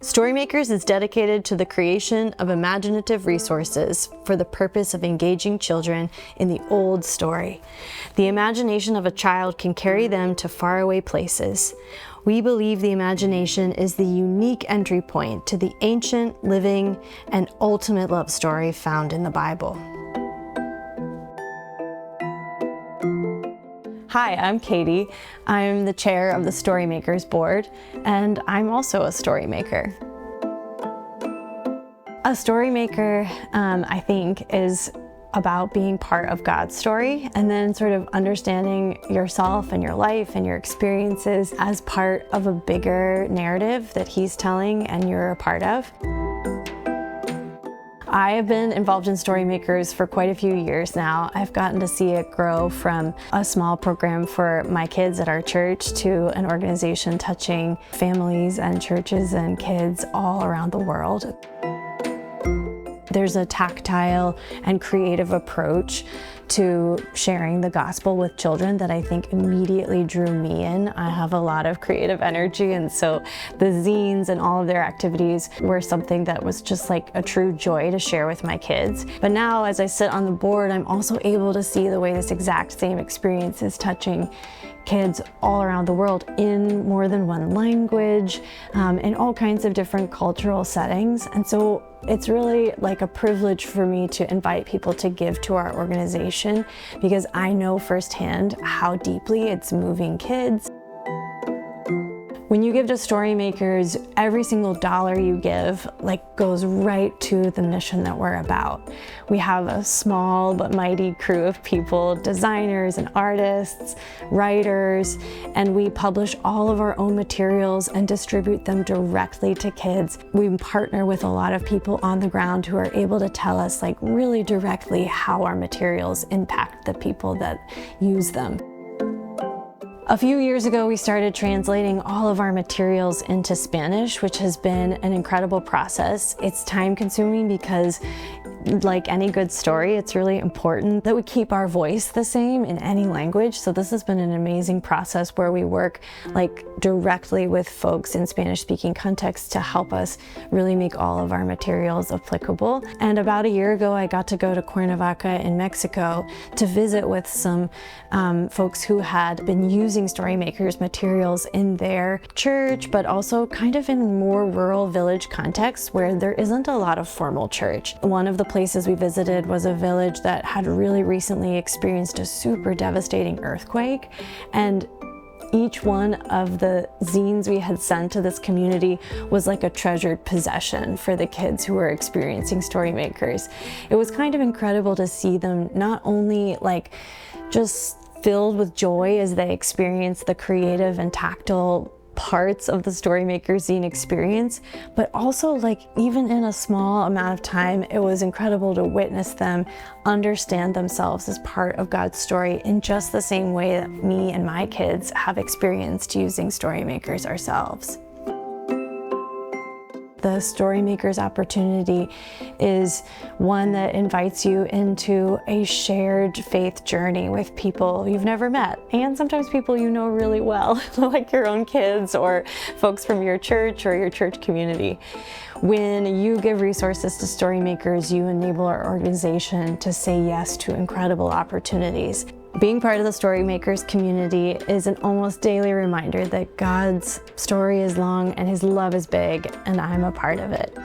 StoryMakers is dedicated to the creation of imaginative resources for the purpose of engaging children in the old story. The imagination of a child can carry them to faraway places. We believe the imagination is the unique entry point to the ancient, living, and ultimate love story found in the Bible. Hi, I'm Katie. I'm the chair of the StoryMakers board, and I'm also a story maker. A story maker, I think, is about being part of God's story and then sort of understanding yourself and your life and your experiences as part of a bigger narrative that He's telling and you're a part of. I have been involved in StoryMakers for quite a few years now. I've gotten to see it grow from a small program for my kids at our church to an organization touching families and churches and kids all around the world. There's a tactile and creative approach to sharing the gospel with children that I think immediately drew me in. I have a lot of creative energy, and so the zines and all of their activities were something that was just like a true joy to share with my kids. But now as I sit on the board, I'm also able to see the way this exact same experience is touching kids all around the world in more than one language, in all kinds of different cultural settings. And so it's really like a privilege for me to invite people to give to our organization because I know firsthand how deeply it's moving kids. When you give to StoryMakers, every single dollar you give goes right to the mission that we're about. We have a small but mighty crew of people, designers and artists, writers, and we publish all of our own materials and distribute them directly to kids. We partner with a lot of people on the ground who are able to tell us really directly how our materials impact the people that use them. A few years ago, we started translating all of our materials into Spanish, which has been an incredible process. It's time-consuming because, like any good story, it's really important that we keep our voice the same in any language. So this has been an amazing process where we work directly with folks in Spanish-speaking contexts to help us really make all of our materials applicable. And about a year ago, I got to go to Cuernavaca in Mexico to visit with some folks who had been using StoryMakers materials in their church, but also kind of in more rural village contexts where there isn't a lot of formal church. One of the places we visited was a village that had really recently experienced a super devastating earthquake, and each one of the zines we had sent to this community was like a treasured possession for the kids who were experiencing StoryMakers. It was kind of incredible to see them not only just filled with joy as they experienced the creative and tactile parts of the StoryMakers zine experience, but also even in a small amount of time, it was incredible to witness them understand themselves as part of God's story in just the same way that me and my kids have experienced using StoryMakers ourselves. The StoryMakers opportunity is one that invites you into a shared faith journey with people you've never met, and sometimes people you know really well, like your own kids or folks from your church or your church community. When you give resources to StoryMakers, you enable our organization to say yes to incredible opportunities. Being part of the StoryMakers community is an almost daily reminder that God's story is long and His love is big, and I'm a part of it.